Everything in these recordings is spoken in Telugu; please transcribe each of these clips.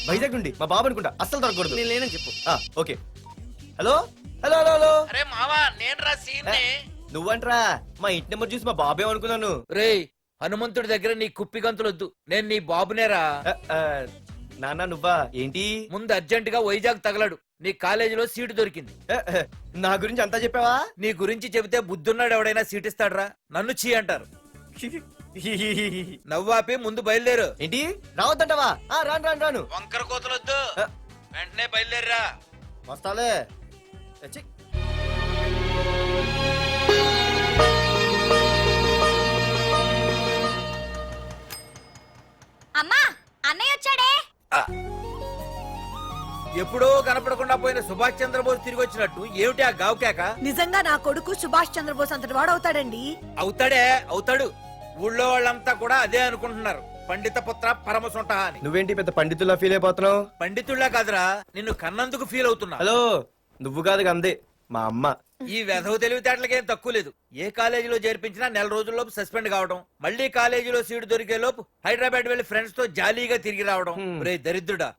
వైజాగ్ నుండి మా బాబు అనుకుంటా, అస్సలు దొరకకూడదు. నేను లేనని చెప్పు. Okay. Hello hello hello hello. అరే మావా, నేను రా సీన్. నువ్వంట్రా? మా ఇంటి నెంబర్ చూసి మా బాబే అనుకున్నాను. రేయ్, హనుమంతుడి దగ్గర నీ కుప్పి గంతులొద్దు, నేను నీ బాబునేరా. నాన్న నువ్వా? ఏంటి? ముందు అర్జెంట్ గా వైజాగ్ తగలడు, నీ కాలేజీలో సీటు దొరికింది. నా గురించి అంతా చెప్పావా? నీ గురించి చెబితే బుద్ధున్నాడు ఎవడైనా సీట్ ఇస్తాడ్రా? నన్ను చీ అంటారు. నవ్వాపి ముందు బయలుదేరు. ఏంటి రావద్దంటావా? రాను రాను రాను. వంకర కోతలొద్దు, వెంటనే బయలుదేరరా. వస్తాలే. అమ్మా, అన్నయ్య వచ్చాడే. ఎప్పుడో కనపడకుండా పోయిన సుభాష్ చంద్రబోస్ తిరిగి వచ్చినట్టు ఏమిటి ఆ గావుకేక? నిజంగా నా కొడుకు సుభాష్ చంద్రబోస్ అంతటి వాడవుతాడండి. అవుతాడే, అవుతాడు. ఊళ్ళో వాళ్ళంతా కూడా అదే అనుకుంటున్నారు, పండిత పుత్ర పరమసుంట అని. నువ్వేంటి పెద్ద పండితుల్లా ఫీల్ అయిపోతున్నావు? పండితుళ్ళ కాదురా, నిన్ను కన్నందుకు ఫీల్ అవుతున్నా. హలో, నువ్వు కాదు అందే మా అమ్మ. ఈ వెధవ తెలివితేటలకేం తక్కువ లేదు. ఏ కాలేజీలో చేర్పించినా నెల రోజుల్లోపు సస్పెండ్ కావడం, మళ్ళీ కాలేజీలో సీటు దొరికే లోపు హైదరాబాద్ వెళ్లి ఫ్రెండ్స్ తో జాలీగా తిరిగి రావడం. రే దరిద్రుడా,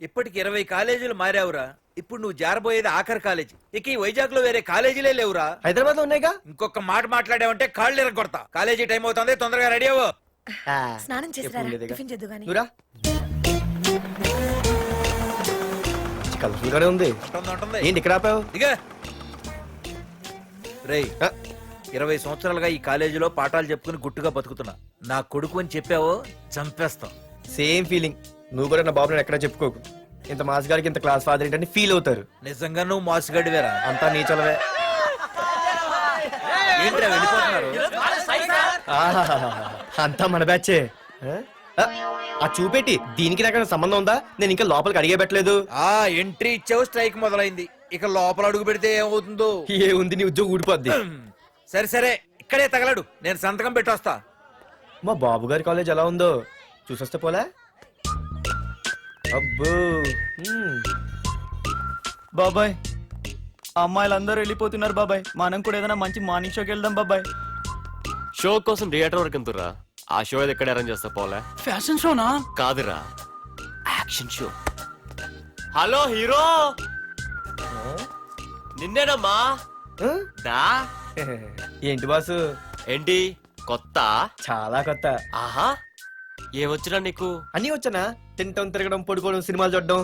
ఇప్పటికి 20 కాలేజీలు మారావురా. ఇప్పుడు నువ్వు జారబోయేది ఆఖరి కాలేజీ. ఇక ఈ వైజాగ్ లో వేరే కాలేజీలే లేవురా. హైదరాబాద్ లో ఉన్నాయిగా. ఇంకొక మాట మాట్లాడావంటే కాళ్ళు ఎరగొడతా. కాలేజీ టైం అవుతుంది, తొందరగా రెడీ అవ్వు. స్నానం చేసి టిఫిన్ చేద్దు గాని. కలర్ఫుల్ గానే ఉంది. ఏంటి ఇక్కడ ఆపావు? రేయ్, 20 సంవత్సరాలుగా ఈ కాలేజీలో పాఠాలు చెప్పుకుని గుట్టుగా బతుకుతున్నా. నా కొడుకు అని చెప్పావో చంపేస్తాం. Same feeling. నువ్వు కూడా నా బాబు ఎక్కడా చెప్పుకోకు. ఇంత మాస్ గారికి ఇంత క్లాస్ ఫాదర్ ఏంటని ఫీల్ అవుతారు. నిజంగా నువ్వు మాసుగడివేరా? అంతా నీ చలవే. ఏంట్రా వెళ్ళిపోతున్నారు? అంతా మన బ్యాచే. ఆ చూపెట్టి దీనికి నాకు సంబంధం ఉందా? నేను ఇంకా లోపలికి అడిగే పెట్టలేదు. ఎంట్రీ ఇచ్చావు, స్ట్రైక్ మొదలైంది. ఇక లోపల అడుగు పెడితే ఏమవుతుందో. ఏముంది, నీ ఉద్యోగం ఊడిపోద్ది. సరే సరే, ఇక్కడే తగలడు, నేను సంతకం పెట్టొస్తా. మా బాబు గారి కాలేజ్ ఎలా ఉందో చూసొస్తే పోలే. అబ్బో. బాబాయ్, అమ్మాయిలందరూ వెళ్ళిపోతున్నారు బాబాయ్. మనం కూడా ఏదైనా మంచి మార్నింగ్ షోకి వెళ్దాం బాబాయ్. షో కోసం థియేటర్ వరకు ఎంతురా? ఆ షో ఏది ఎక్కడ అరేంజ్ చేస్తా పోలే? ఫ్యాషన్ షోనా? కాదురా, యాక్షన్ షో. హలో హీరో, నిన్నేనమ్మా. దా. ఏంటి బాసు? ఏంటి కొత్త? చాలా కొత్త. ఆహా, ఏమొచ్చినా నీకు? అన్నీ వచ్చానా? తింటం, తిరగడం, పడుకోవడం, సినిమాలు చూడడం,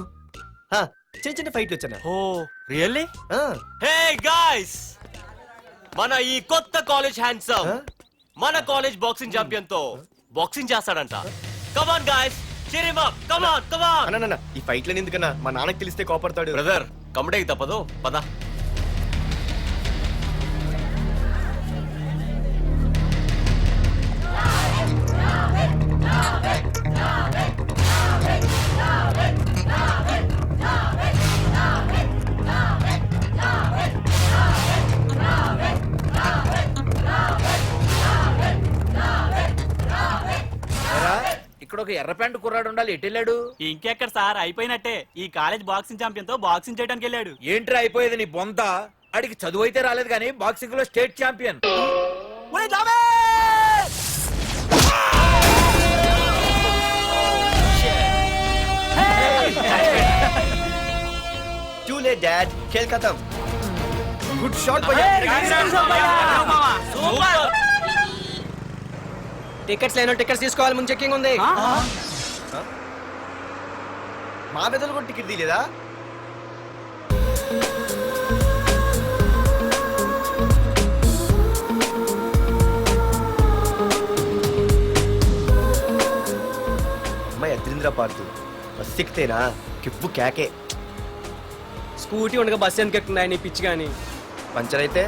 చిన్న చిన్న ఫైట్లు వచ్చానా? ఓ రియల్లీ? హే గాయ్స్, మన ఈ కొత్త కాలేజ్ హ్యాండ్సమ్ మన కాలేజ్ బాక్సింగ్ ఛాంపియన్ తో బాక్సింగ్ చేస్తాడంట. Come on guys, cheer him up. Come on, come on. అన్న ఈ ఫైట్లని ఎందుకన్నా? మా నాన్నకి తెలిస్తే కోపడతాడు. బ్రదర్, కమడేకి తప్పదు, పద. ఇక్కడ ఒక ఎర్ర ప్యాంటు కుర్రాడు ఉండాలి, ఎటు వెళ్ళాడు? ఇంకెక్కడ సార్, అయిపోయినట్టే. ఈ కాలేజ్ బాక్సింగ్ ఛాంపియన్ తో బాక్సింగ్ చేయడానికి వెళ్ళాడు. ఏంట్రా అయిపోయేది నీ బొంత? అడిగి చదువు అయితే రాలేదు కానీ బాక్సింగ్ లో state champion. Too late, Dad. खेल खत्म. Good shot, भैया. టికెట్స్ లేనో టికెట్స్ తీసుకోవాలి, ముందు చెక్కింగ్ ఉంది. మా పెద్దలు కూడా టికెట్ తీయలేదా? అమ్మాయి అద్రింద్ర పార్తు బస్ ఎక్కితేనా కిప్పు కేకే. స్కూటీ ఉండగా బస్సు ఎందుకు ఎక్కుతున్నాయి నీ పిచ్చి గాని? పంచర్ అయితే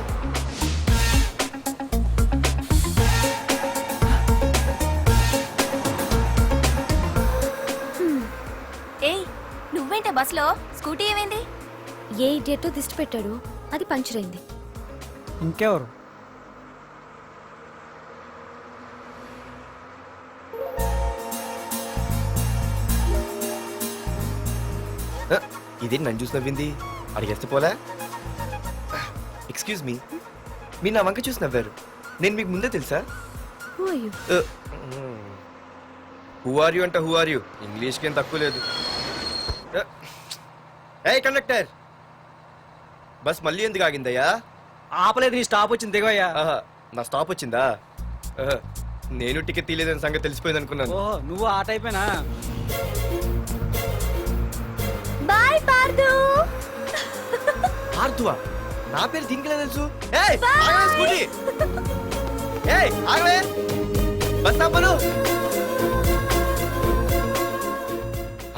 నువ్వేంటే బస్సులో? స్కూటీ ఏమైంది? ఏ ఇడియట్ దిష్టి పెట్టాడు, అది పంచర్ అయింది. ఇంకెవరు? ఇదేంటి నన్ను చూసి నవ్వింది? అడిగేస్తే పోలే. ఎక్స్క్యూజ్ మీ, మీరు నా వంక చూసి నవ్వారు. నేను మీకు ముందే తెలుసా? హూ ఆర్ యూ అంటే హూ ఆర్ యూ ఇంగ్లీష్కి ఏం తక్కువ లేదు. ఏ కండక్టర్, బస్ మళ్ళీ ఎందుకు ఆగిందయ్యా? ఆపలేదు, నీ స్టాప్ వచ్చింది దిగవయ్యా. ఆహా, నా స్టాప్ వచ్చిందా? ఆహా, నేను టికెట్ తీయలేదని సంగతి తెలిసిపోయింది అనుకున్నాను. ఓహో, నువ్వు ఆ టైపేనా? బాయ్ పార్దు. ఆర్తువా? నా పేరు దీనికిలే తెలుసు. ఏయ్, ఆగవే స్కూటీ. ఏయ్, ఆగవే. బస్ ఆపను.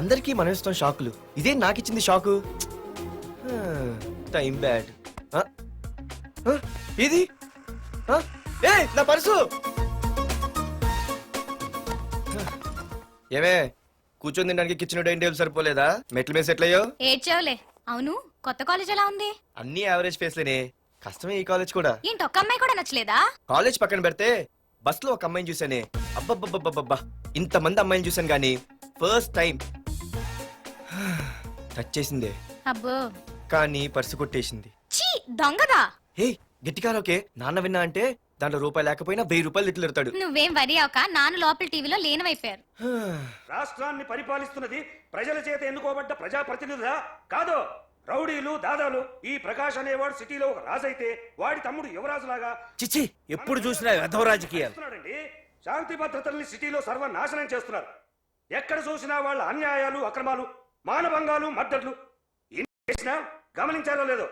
అందరికీ మనం ఇస్తాం షాకులు, ఇదే నాకు ఇచ్చింది షాకు. Time bad. ఇది ఏ నా పర్సు. ఏమే కూర్చొని తినడానికి కిచెన్ డైనింగ్ టేబుల్ సరిపోలేదా? మెట్ల మీద సెట్ అయ్యో. ఏడ్చావులే. అవును, కొత్త కాలేజ్ ఎలా ఉంది? అన్ని యావరేజ్ ఫేస్లేనే. కష్టమే ఈ కాలేజ్ కూడా. ఏంటి, ఒక్క అమ్మాయి కూడా నచ్చలేదా? కాలేజ్ పక్కన పెడితే బస్ లో ఒక అమ్మాయిని చూసానే, అబ్బబ్బబ్బబ్బబ్బా, ఇంతమంది అమ్మాయిని చూసాను గానీ ఫస్ట్ టైం టచ్ చేసిందే. అబ్బో, కానీ పర్సు కొట్టేసింది. చీ దొంగదా. హే గట్టిగా ఓకే, నాన్న విన్నా అంటే దాంట్లో రూపాయి లేకపోయినా 1000 రూపాయలు ఇట్లు ఎడతాడు. నువ్వేం వరి అవక, నాన్న లోపల టీవీలో లేనవైపోయారు. రాష్ట్రాన్ని పరిపాలిస్తున్నది ప్రజల చేత ఎన్నుకోబడ్డ ప్రజాప్రతినిధులా కాదు, రౌడీలు దాదాలు. ఈ ప్రకాష్ అనేవాడు సిటీలో ఒక రాజైతే వాడి తమ్ముడు యువరాజులాగా చిచ్చి, ఎప్పుడు చూసినా వెధవ రాజకీయాలు. చేస్తున్నాడండి. శాంతి భద్రతల్ని సిటీలో సర్వనాశనం చేస్తున్నారు. ఎక్కడ చూసినా వాళ్ళ అన్యాయాలు, అక్రమాలు, మానభంగాలు, మద్దతులు. ఇన్ని చేసినా గమనించారో లేదో,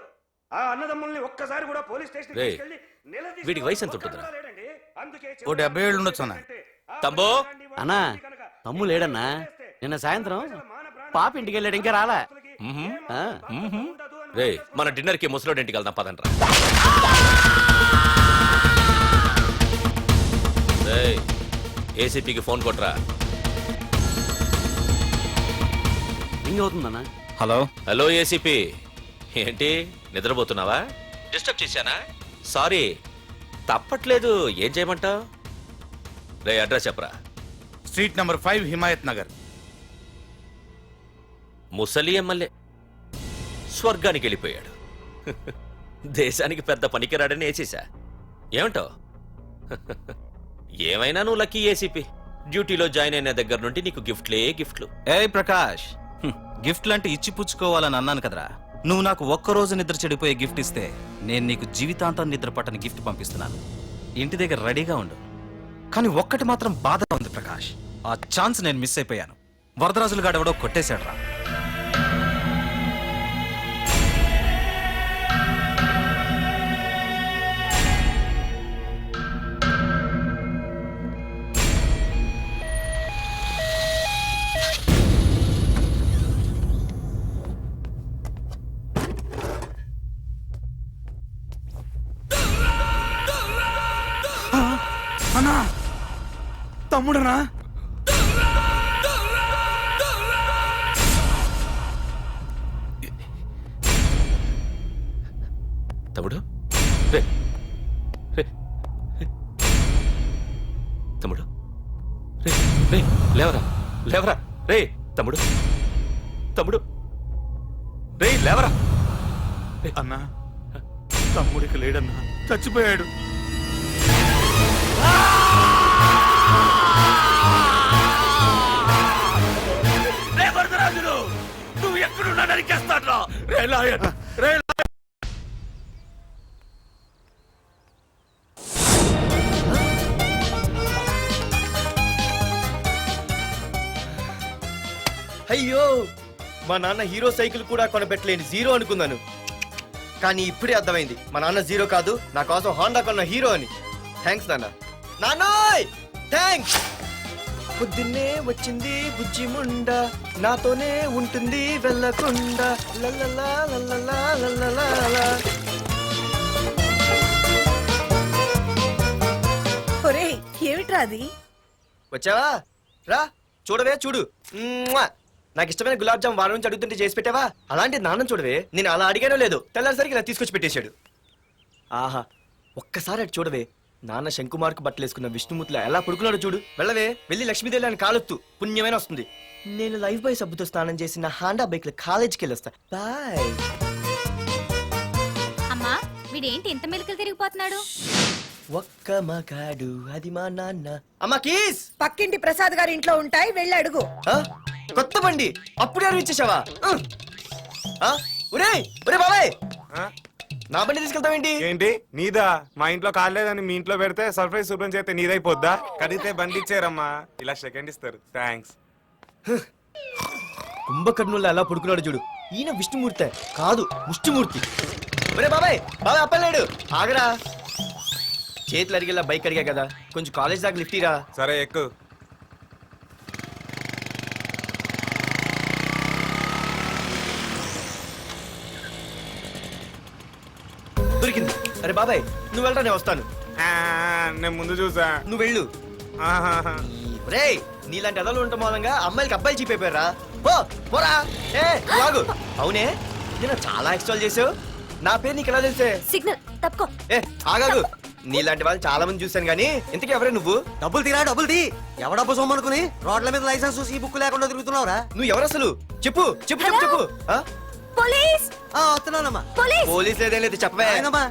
ఆ అన్నదమ్ముల్ని ఒక్కసారి కూడా పోలీస్ స్టేషన్ రేయ్, తీసుకెళ్లి నిలదీసిన వీడికి వయసు ఎంత ఒక్కడు ఉంటుందిరా? కూడా లేడండి. అందుకే ఓ 70 ఏళ్ళు ఉండొచ్చు అన్న. తమ్ముడు? అన్నా, తమ్ము లేడన్నా. నిన్న సాయంత్రం పాప ఇంటికి వెళ్ళాడు, ఇంకా రాలా. ఆ, రే, మన డిన్నర్ కి ముసలోడి ఇంటికి వెళ్దాం పదండ్రా. రేయ్, ఏసీపీకి ఫోన్ కొట్రా. రింగ్ అవుతుందన్నా. హలో హలో ఏసీపీ, ఏంటి నిద్రపోతున్నావా? డిస్టర్బ్ చేశానా? సారీ, తప్పట్లేదు. ఏం చేయమంటావు? రే, అడ్రస్ చెప్పరా. Street number 5 Himayat Nagar. ముసలి ఎమ్మెల్యే స్వర్గానికి వెళ్ళిపోయాడు. దేశానికి పెద్ద పనికిరాడని వేసేసా. ఏమంటావు? ఏమైనా నువ్వు లక్కీ ఏసీపీ. డ్యూటీలో జాయిన్ అయిన దగ్గర నుండి నీకు గిఫ్ట్లే గిఫ్ట్లు. ఏయ్ ప్రకాష్, గిఫ్ట్ లాంటి ఇచ్చి పుచ్చుకోవాలని అన్నాను కదరా. నువ్వు నాకు ఒక్కరోజు నిద్ర చెడిపోయే గిఫ్ట్ ఇస్తే నేను నీకు జీవితాంతం నిద్ర పట్టని గిఫ్ట్ పంపిస్తున్నాను. ఇంటి దగ్గర రెడీగా ఉండు. కానీ ఒక్కటి మాత్రం బాధగా ఉంది ప్రకాష్, ఆ ఛాన్స్ నేను మిస్ అయిపోయాను. వరదరాజులు గాడెవడో కొట్టేశాడ్రా. అన్నా, తమ్ముడనా? తమ్ముడు, రే రే రే. తమ్ముడు, రే రే, లేవరా లేవరా. రే తమ్ముడు, తమ్ముడు, రే లేవరా. అన్నా, తమ్ముడికి లేడన్నా, చచ్చిపోయాడు. రే వరదరాజులు, నువ్వు ఎక్కడున్నా నరికేస్తాడ్రా. రే లాయర్, రే అయ్యో, మా నాన్న హీరో సైకిల్ కూడా కొనపెట్టలేని జీరో అనుకున్నాను. కానీ ఇప్పుడే అర్థమైంది, మా నాన్న జీరో కాదు, నా కోసం హోండా కొన్న హీరో అని. థ్యాంక్స్ నాన్న. నాన్నోయ్ థ్యాంక్స్. పొద్దున్నే వచ్చింది బుజ్జి ముండ, నాతోనే ఉంటుంది వెళ్ళకుండా. లల్లలా లల్లలా లల్లలా. ఒరేయ్, ఏమిట్రా అది? వచ్చావా? రా చూడవే, చూడు. మ్వా! నాకు ఇష్టమైన గులాబ్ జామ్ వారం నుంచి అడుగుతుంటే చేసి పెట్టావా? అలాంటి నాన్న చూడవే, నేను అలా అడిగానో లేదో తెల్లారిసరికి ఇలా తీసుకొచ్చి పెట్టేశాడు. ఆహా, ఒక్కసారి అటు చూడవే, నాన్న శంకుమార్కు బట్టలు వేసుకున్న విష్ణుమూర్తిలా ఎలా పడుకున్నాడో చూడు. వెళ్ళవే, వెళ్ళి లక్ష్మీదేవి అని కాలొత్తు, పుణ్యమైన వస్తుంది. నేను లైఫ్ బాయ్ సబ్బుతో స్నానం చేసి నా హాండా బైక్ లో కాలేజీకి వెళ్ళొస్తా. బాయ్. అమ్మా, వీడేంటి ఇంత మెలికలు తిరిగిపోతున్నాడు? ఒక్క మగాడు అది మా నాన్న. అమ్మా కీస్. పక్కింటి ప్రసాద్ గారి ఇంట్లో ఉంటాయి, వెళ్ళి అడుగు. ఆ? కొత్త బండి అప్పుడే అరువు ఇచ్చేసావా? ఒరే ఒరే బాబాయ్, నా బండి తీసుకెళ్తావేంటి? ఏంటి నీదా? మా ఇంట్లో కాలేదని మీ ఇంట్లో పెడితే సర్ప్రైజ్ శుభ్రం చేస్తే నీదైపోద్దా? కడిగితే బండి ఇచ్చారమ్మా, ఇలా సెకండ్ ఇస్తారు. థ్యాంక్స్. కుంభకర్ణుల్లో ఎలా పడుకున్నాడు చూడు. ఈయన విష్ణుమూర్తి కాదు, ముష్టిమూర్తి. ఒరే బాబాయ్ బాబాయ్ అప్పలేడు, ఆగరా. చేతులు అడిగేలా బైక్ అడిగా కదా, కొంచెం కాలేజ్ దాకా లిఫ్ట్ ఇరా. సరే ఎక్కు. దొరికింది. అరే బాబాయ్ నువ్వు వెళ్ళరా, నేను వస్తాను. నేను ముందు చూసా. నువ్వు వెళ్ళు. ఆహాహా. రే నీలాంటి అదలు ఉండటం మూలంగా అమ్మాయిలకి అబ్బాయిలు చీపైపోయారా? పోరా. ఏ నువ్వు ఆగు. అవునే నేను చాలా ఎక్స్ట్రాల్ చేసావు. నా పేరు నీకు ఎలా తెలిసే? సిగ్నల్ తప్పుకో. ఏ ఆగాగు. నీలాంటి వాళ్ళు చాలా మంది చూశాను గానీ ఇంతకీ ఎవరే నువ్వు? డబ్బులు తీరా, డబ్బులు తీ. ఎవడ డబ్బు సొమ్మనుకుని రోడ్ల మీద లైసెన్స్ చూసి ఈ బుక్ లేకుండా తిరుగుతున్నావురా? నువ్వు ఎవరు అసలు? చెప్పు చెప్పు చెప్పు చెప్పు. ఆ? పోలీస్ వస్తున్నానమ్మా. పోలీస్ పోలీస్ లేదేం లేదు, చెప్పవే.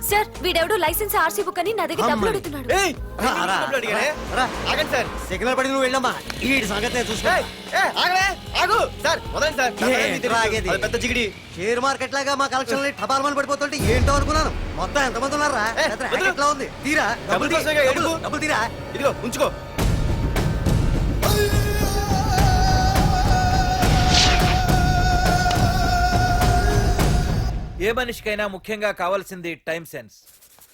సార్, వీడెవడు లైసెన్స్ ఆర్సీ బుక్ అని నా దగ్గర డబ్బులు అడుగుతున్నాడు. ఏయ్, నేను డబ్బులు అడిగానే? ఆగండి సార్. సిగ్నల్ పడి నువ్వు వెళ్ళమ్మా. ఈ సంగతి చూసుకో. ఏయ్, ఏయ్, ఆగవే, ఆగు. సార్ వదండి సార్. నా ఏ, పేరు మీకు ఆగేది. తెలుసు. అది పెద్ద జిగిడి. షేర్ మార్కెట్ లాగా మా కలెక్షన్ టపాల్మని పడిపోతుంటే ఏంటో అనుకున్నాను. మొత్తం ఎంతమంది ఉన్నారా? ఏ, వదిలు. ఎట్లా ఉంది? తీరా డబ్బులు కోసమేగా ఏడుపు. డబ్బులు తీరా. ఇదిగో ఉంచుకో. ఏ మనిషికైనా ముఖ్యంగా కావాల్సింది టైం సెన్స్.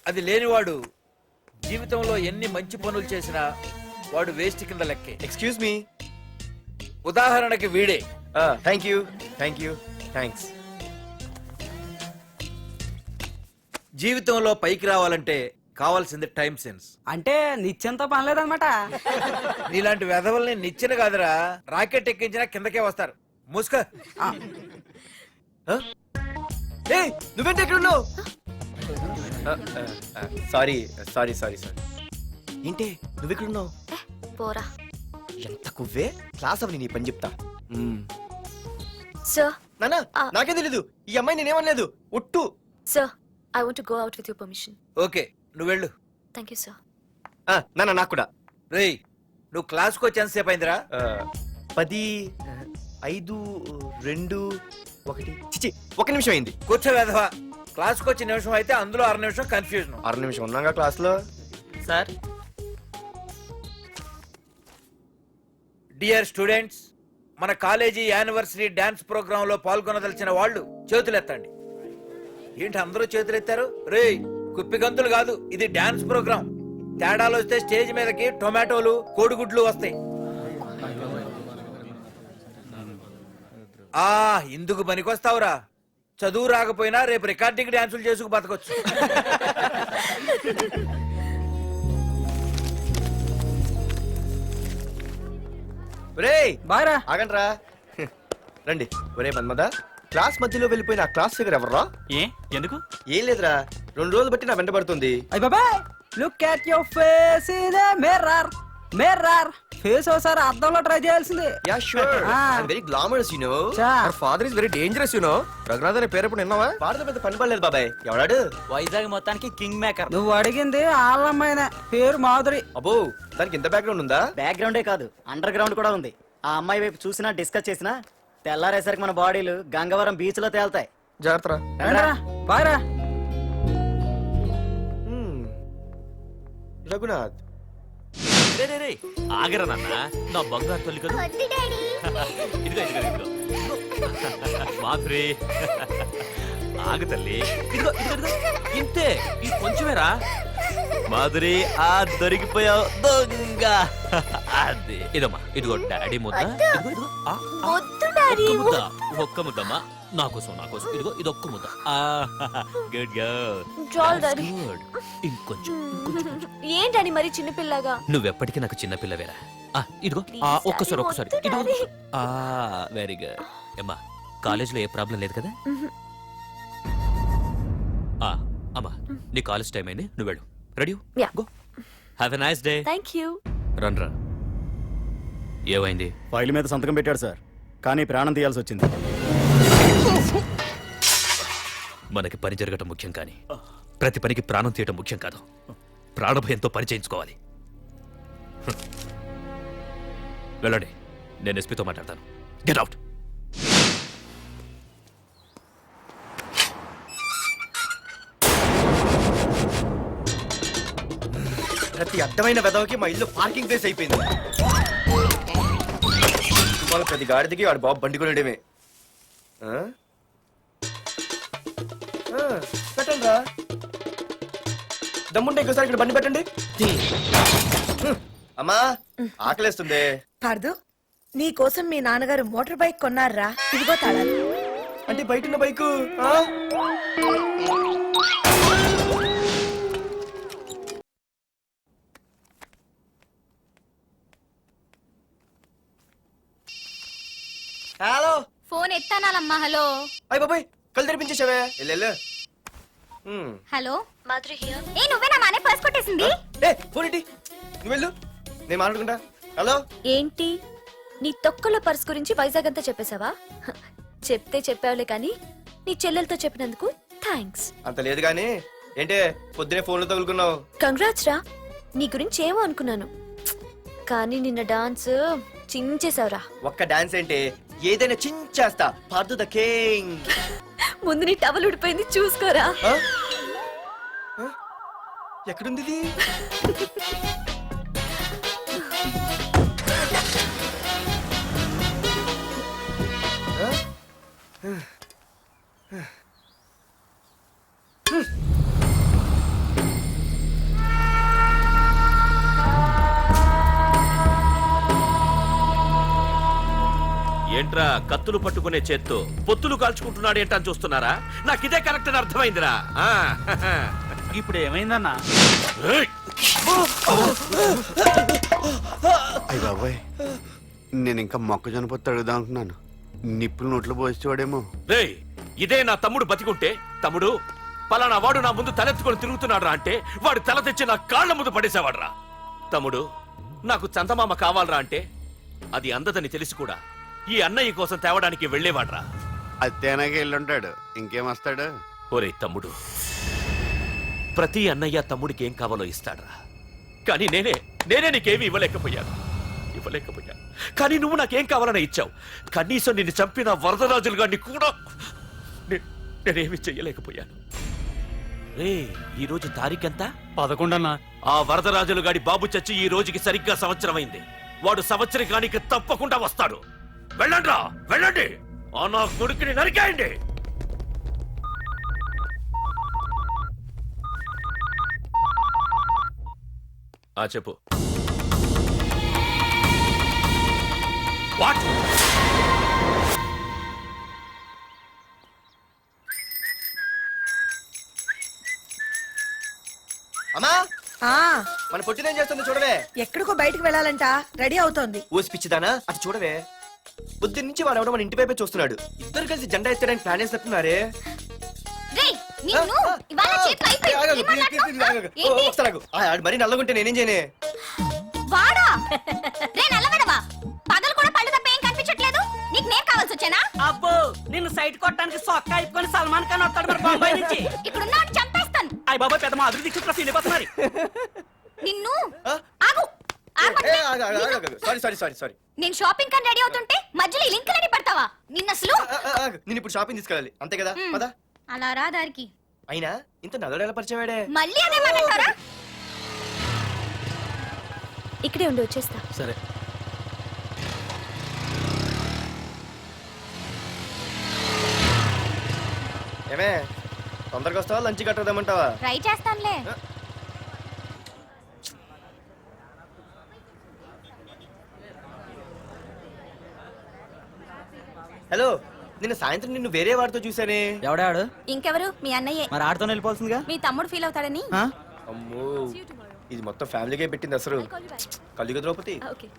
అది లేనివాడు జీవితంలో ఎన్ని మంచి పనులు చేసినా వాడు వేస్ట్ కింద లెక్కే. Excuse me. ఉదాహరణకి వీడే. Thank you thank you thanks. జీవితంలో పైకి రావాలంటే కావాల్సింది టైం సెన్స్. అంటే నిత్యంతో పనిలేదన్నమాట. నీలాంటి వెధవల్ని నిచ్చెన కాదురా, రాకెట్ ఎక్కించినా కిందకే వస్తారు. ముసుక. ఏ నువ్వేంటి ఎక్కడ ఉన్నావు? Sorry sorry sorry sorry. ఏంటి నువ్వు ఎక్కడ ఉన్నావు? పోరా. ఎంత కువ్వే. క్లాస్ అవని నీ పని చెప్తా. సార్, నానా నాకే తెలీదు. ఈ అమ్మాయి నేనేమనలేదు, ఒట్టు. Sir, I want to go out with your permission. Okay నువ్వు వెళ్ళు. Thank you sir. నానా నాకు కూడా. రేయ్ నువ్వు క్లాస్కి వచ్చి ఎంతసేపు అయిందిరా? 10, 5, 2, 1 చిచి 1 నిమిషం అయింది. కూర్చో వెధవా. క్లాస్కి వచ్చి నిమిషం అయితే అందులో 6 నిమిషం కన్ఫ్యూజన్. 6 నిమిషం ఉన్నాగా క్లాస్ లో. సార్, డియర్ స్టూడెంట్స్, మన కాలేజీ యానివర్సరీ డాన్స్ ప్రోగ్రామ్ లో పాల్గొనదలిచిన వాళ్ళు చేతులెత్తండి. ఏంటి అందరూ చేతులెత్తారు? రేయ్ కుప్పి గంతులు కాదు, ఇది డాన్స్ ప్రోగ్రామ్. తేడాలు వస్తే స్టేజ్ మీదకి టొమాటోలు కోడిగుడ్లు వస్తాయి. ఇందుకు పనికొస్తావురా. చదువు రాకపోయినా రేపు రికార్డింగ్ డాన్సులు చేసుకు బతకొచ్చు. ఒరేయ్ బాగా ఆగండ్రా. రండి. ఒరే మన్మద, క్లాస్ మధ్యలో వెళ్ళిపోయిన ఆ క్లాస్ ఫిగర్ ఎవర్రా? ఏ ఎందుకు? ఏం లేదురా, 2 రోజులు బట్టి నా వెంట పడుతుంది. అయ్య బాబాయ్, look at your face in a mirror. Mirror face ఒకసారి అద్దంలో ట్రై చేయాల్సింది. Yeah sure. I'm very glamorous you know. Our father is very dangerous you know. Raghunath అనే పేరు ఎప్పుడు విన్నావా? వాడితో పెద్ద పని పడలేదు బాబాయ్. ఎవడాడు? వైజాగ్ మొత్తానికి కింగ్ మేకర్. నువ్వు అడిగింది ఆళ్ళమ్మైన పేరు మాధురి. అబ్బో, దానికి ఇంత బ్యాక్గ్రౌండ్ ఉందా? బ్యాక్గ్రౌండే కాదు, అండర్ గ్రౌండ్ కూడా ఉంది. ఆ అమ్మాయి వైపు చూసినా డిస్కస్ చేసినా తెల్లారేసరికి మన బాడీలు గంగవరం బీచ్ లో తేల్తాయి. జాగ్రత్త. బాగా రఘునాథ్. రే రే రే ఆగరా నాన్న, నా బంగారు తల్లి కదా. ఇదిగో ఇదిగో ఇదిగో మాధురి, ఆగు తల్లి. ఇదిగో ఇదిగో ఇదిగో ఇంతే, ఇది కొంచెమేరా. మాధురి ఆ దొరికిపోయావు దొంగ. అదే ఇదమ్మా, ఇదిగో డాడీ ముద్ద. ఇదిగో ఇదిగో ఒక్క ముద్ద, ఒక్క ముద్దమ్మా నా కోసం, నా కోసం. ఇదిగో ఇదొక్క ముద్ద. Good girl, good. ఇంకొంచెం. ఏంటని మరి చిన్నపిల్లగా? నువ్వెప్పటికీ నాకు చిన్న పిల్లవేరా. ఇదిగో ఒక్కసారి ఒక్కసారి. ఇదిగో వెరీ గుడ్. అమ్మా కాలేజీలో ఏ ప్రాబ్లం లేదు కదా? అమ్మా నీ కాలేజ్ టైం అయింది, నువ్వు వెళ్ళు. Ready? Yeah. Go. Have a nice day. Thank you. రన్రా. ఏమైంది? ఫైల్ మీద సంతకం పెట్టాడు సార్, కానీ ప్రాణం తీయాల్సి వచ్చింది. మనకి పని జరగటం ముఖ్యం కానీ ప్రతి పనికి ప్రాణం తీయటం ముఖ్యం కాదు. ప్రాణభయంతో పరిచయించుకోవాలి. వెళ్ళండి, నేను ఎస్పీతో మాట్లాడతాను. Get out. ప్రతి అర్థమైన వెదవకి మా ఇల్లు పార్కింగ్ ప్లేస్ అయిపోయింది. వాళ్ళ ప్రతి గాడిదకి వాడు బాబు బండి కొనడమే. పెట్టండి రా, దమ్ముంటే ఇంకోసారి ఇక్కడ బండి పెట్టండి. అమ్మా ఆకలేస్తుంది. పార్దు నీ కోసం మీ నాన్నగారు మోటార్ బైక్ కొన్నారా, ఇదిగో తాళాలు. అంటే బయట ఉన్న బైకు హలో. ఫోన్ ఎత్తానాలమ్మా. హలో అయ్య బాబాయ్ కళ్ళు తెరిపించేసావే. వెళ్ళు. Hello Madhuri here. ఏ నువ్వేనా మానే పర్స్ కొట్టేసింది? ఏ ఫోన్ ఏంటి, నువ్వు వెళ్ళు, నేను మాట్లాడుకుంటా. హలో ఏంటి నీ తొక్కల పర్స్ గురించి వైజాగ్ అంతా చెప్పేశావా? చెప్తే చెప్పావులే కానీ నీ చెల్లెలతో చెప్పినందుకు థ్యాంక్స్. అంత లేదు కానీ ఏంటే పొద్దునే ఫోన్లో తగులుకున్నావు? కంగ్రాట్స్ రా, నీ గురించి ఏమో అనుకున్నాను కానీ నిన్న డాన్స్ చించేశావురా. ఒక్క డాన్స్ ఏంటి, ఏదైనా చించేస్తా. Pardhu the king. ముందు నీ టవల్ ఉడిపోయింది చూసుకోరా. ఎక్కడుంది ఇది? ఏంట్రా కత్తులు పట్టుకునే చేత్తో పొత్తులు కాల్చుకుంటున్నాడు ఏంటని చూస్తున్నారా? నాకు ఇదే కరెక్ట్ అని అర్థమైందిరా. ఇప్పుడు ఏమైందన్నా? ఏయ్! అయ్య బాబాయ్, నేను ఇంకా మొక్కజొన్న పొత్తు అడుగుదాం అనుకున్నాను. నిప్పులు నోట్లో పోసేవాడేమో. రేయ్, ఇదే నా తమ్ముడు బతికుంటే, తమ్ముడు పలానా వాడు నా ముందు తలెత్తుకొని తిరుగుతున్నాడు అంటే వాడు తల తెచ్చి నా కాళ్ళ ముందు పడేసేవాడ్రా. తమ్ముడు నాకు చందమామ కావాలరా అంటే అది అందదని తెలిసి కూడా ఈ అన్నయ్య కోసం తేవడానికి వెళ్లేవాడ్రా. అత్తేనాగే వెళ్ళుంటాడు, ఇంకేం వస్తాడు? ఒరే తమ్ముడు, ప్రతి అన్నయ్య తమ్ముడికి ఏం కావాలో ఇస్తాడ్రా. కానీ నేనే నీకేమీ ఇవ్వలేకపోయాను. కానీ నువ్వు నాకేం కావాలని ఇచ్చావు. కనీసం నిన్ను చంపిన వరదరాజులు గారిని కూడా నేనేమి చెయ్యలేకపోయాను. రే, ఈ రోజు తారీఖెంత? 11 అన్నా. ఆ వరదరాజులు గాడి బాబు చచ్చి ఈ రోజుకి సరిగ్గా సంవత్సరమైంది. వాడు సంవత్సరానికి తప్పకుండా వస్తాడు. వెళ్ళండ్రా, వెళ్ళండి. ఆ నా కొడుకుని నరికేయండి. చెప్పు. వాట్? అమ్మా ఆ మన పొట్టినేం చేస్తుంది చూడవే. ఎక్కడికో బయటికి వెళ్ళాలంట, రెడీ అవుతోంది. ఊసి పిచ్చిదానా, అది చూడవే. పొద్దున్న నుంచి వాడు ఎవడో మన ఇంటి వైపే చూస్తున్నాడు. ఇద్దరు కలిసి జెండా ఎత్తడానికి ప్లాన్ వేస్తున్నట్టున్నారే. రేయ్ నిన్ను ఇవాళ చేతులు అయిపోయి ఏం మాట్లాడుతున్నావ్? ఏంటి? మరి నల్లగుంటే నేనేం చేయనే? వాడా? రే నల్లగడవా, పగలు కూడా పళ్ళు తప్ప ఏం కనిపించట్లేదు. నీకు నేను కావాల్సి వచ్చానా? అబ్బో నిన్ను సైట్ కొట్టడానికి సొక్క అయిపోయి సల్మాన్ ఖాన్ వస్తాడు మరి బొంబాయి నుంచి. ఇక్కడున్న వాడిని చంపేస్తాను. అయ్య బాబా పెద్ద మా అభివృద్ధి చుట్టూ ఫీల్ అయిపోతున్నారు. నిన్ను ఆగు. సారీ. నేను షాపింగ్ కని రెడీ అవుతుంటే మధ్యలో ఈ లింకులని పడతావా? నిన్న అసలు నేను ఇప్పుడు షాపింగ్ తీసుకెళ్ళాలి అంతే కదా. పదా. అలా రా దారికి. అయినా ఇంత నల్లడేలా పరిచయం వాడే. మళ్ళీ అదే మాట్లాడతారా? ఇక్కడే ఉండి వచ్చేస్తా. సరే. ఏమే తొందరగా వస్తావా, లంచ్ కట్టదామంటావా? ట్రై చేస్తానులే. హలో, నిన్న సాయంత్రం నిన్ను వేరే వాడితో చూసానే. ఎవడాడు? ఇంకెవరు? మీ అన్నయ్యే. మరి ఆడుతో వెళ్ళిపోతుందిగా. మీ తమ్ముడు ఫీల్ అవుతాడని. అమ్మో, ఇది మొత్తం ఫ్యామిలీకే పెట్టింది అసలు. కలియుగ ద్రౌపది. ఓకే.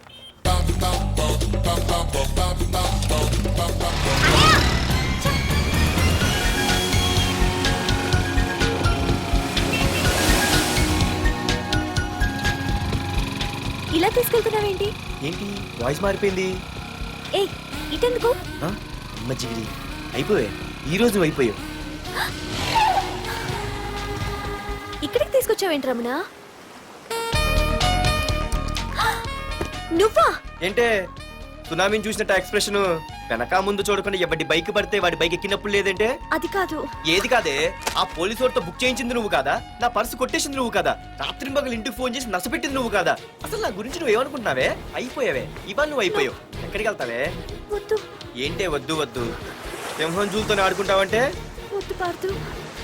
ఇలా తీసుకెళ్తున్నావేంటి? ఏంటి వాయిస్ మారిపోయింది? ఏ ఇటెందుకు? మజ్జిగిరి అయిపోయా, ఈ రోజు అయిపోయావు. ఇక్కడికి తీసుకొచ్చావేంటి రమణ? నువ్వా? ఏంటే సునామీని చూసినట్టు ఎక్స్ప్రెషన్ వెనక ముందు చూడకుండా ఎవడి బైక్ పడితే వాడి బైక్ ఎక్కినప్పుడు లేదంటే అది కాదు. ఏది కాదే ఆ పోలీసు వాడితో బుక్ చేయించింది నువ్వు కాదా, నా పర్సు కొట్టేసింది నువ్వు కాదా, రాత్రి మగలు ఇంటికి ఫోన్ చేసి నసపెట్టింది నువ్వు కాదా, అసలు నా గురించి నువ్వు ఏమనుకుంటున్నావే? అయిపోయావే, ఇవాళ నువ్వు అయిపోయావు. ఎక్కడికి వెళ్తావే? వద్దు ఏంటే వద్దు వద్దు, సింహం జూలతో ఆడుకుంటావంటే? వద్దు పార్దు,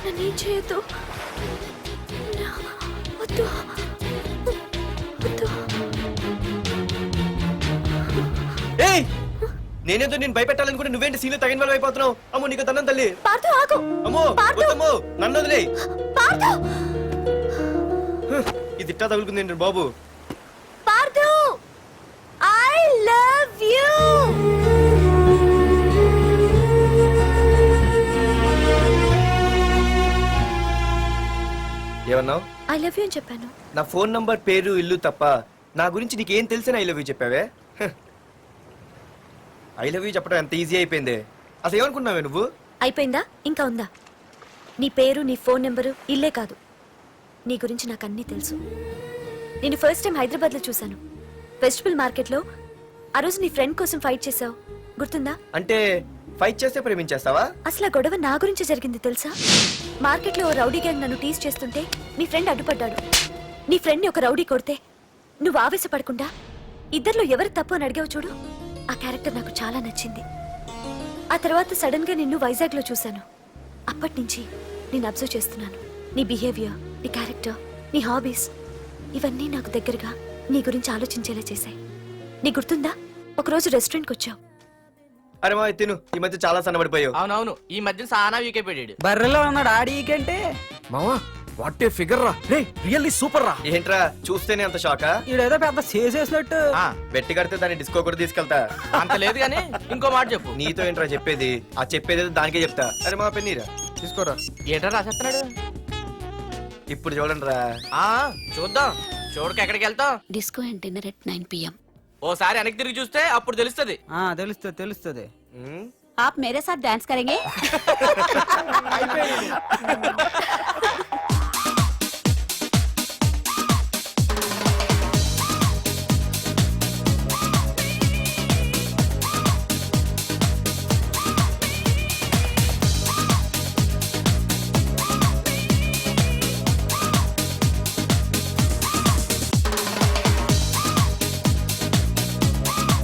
నన్నేం చేయొద్దు. వద్దు వద్దు. ఏయ్ నేనేదో నేను భయపెట్టాలనుకుంటే నువ్వేంటి సీన్లో తగిన వాళ్ళు అయిపోతున్నావు? అమ్మో నీకు దండం తల్లి. పార్దు ఆగు. అమ్మో వద్దమ్మో, నన్ను వదిలే. పార్దు ఇది ఇట్టా తగులుకుంది బాబు. Pardhu I love you. ఏమన్నావు? ఐ లవ్ యు అని చెప్పాను. నా ఫోన్ నంబర్, పేరు, ఇల్లు తప్ప నా గురించి నీకేం తెలిసిన ఐ లవ్ యూ చెప్పావే? ఐ లవ్ యూ చెప్పడం ఎంత ఈజీ అయిపోయింది. అసలు ఏమనుకున్నావే నువ్వు? అయిపోయిందా? ఇంకా ఉందా? నీ పేరు, నీ ఫోన్ నెంబరు, ఇల్లే కాదు, నీ గురించి నాకు అన్నీ తెలుసు. నేను ఫస్ట్ టైం హైదరాబాద్లో చూశాను, వెజిటబుల్ మార్కెట్లో. ఆ రోజు నీ ఫ్రెండ్ కోసం ఫైట్ చేసావు, గుర్తుందా? అంటే ఫైట్ చేస్తే ప్రేమించేస్తావా? అసలు ఆ గొడవ నా గురించి జరిగింది తెలుసా? మార్కెట్లో ఓ రౌడీ గ్యాంగ్ నన్ను టీజ్ చేస్తుంటే నీ ఫ్రెండ్ అడ్డుపడ్డాడు. నీ ఫ్రెండ్ని ఒక రౌడీ కొడితే నువ్వు ఆవేశపడకుండా ఇద్దరిలో ఎవరు తప్పు అని అడిగావు చూడు, ఆ క్యారెక్టర్ నాకు చాలా నచ్చింది. ఆ తర్వాత సడన్ గా నిన్ను వైజాగ్ లో చూశాను. అప్పటి నుంచి నేను అబ్జర్వ్ చేస్తున్నాను. నీ బిహేవియర్, నీ క్యారెక్టర్, నీ హాబీస్, ఇవన్నీ నాకు దగ్గరగా నీ గురించి ఆలోచించేలా చేశాయి. నీ గుర్తుందా, ఒకరోజు రెస్టారెంట్కి వచ్చావు. అరే మా తిను, ఈ మధ్య చాలా సన్నబడిపోయావు. అవునవును, ఈ మధ్య సానా వీకే పెట్టాడు. బర్రెలో ఉన్నాడు ఆడికంటే. మావా వాట్ ఏ ఫిగర్ రా, రే రియల్లీ సూపర్ రా. ఏంట్రా చూస్తేనే అంత షాకా? ఈడేదో పెద్ద చేసేసినట్టు. బెట్టి కడితే దాన్ని డిస్కో కూడా తీసుకెళ్తా. అంత లేదు కానీ ఇంకో మాట చెప్పు. నీతో ఏంట్రా చెప్పేది? ఆ చెప్పేది దానికే చెప్తా. అరే మా పెన్నీరా తీసుకోరా. ఏంట్రా రాసేస్తున్నాడు? ఇప్పుడు చూడండి రా. చూద్దాం, చూడక ఎక్కడికి వెళ్తాం? Disco and dinner at 9 PM. ఓసారి వెనక్కి తిరిగి చూస్తే అప్పుడు తెలుస్తుంది. తెలుస్తుంది తెలుస్తుంది. आप मेरे साथ डांस करेंगे?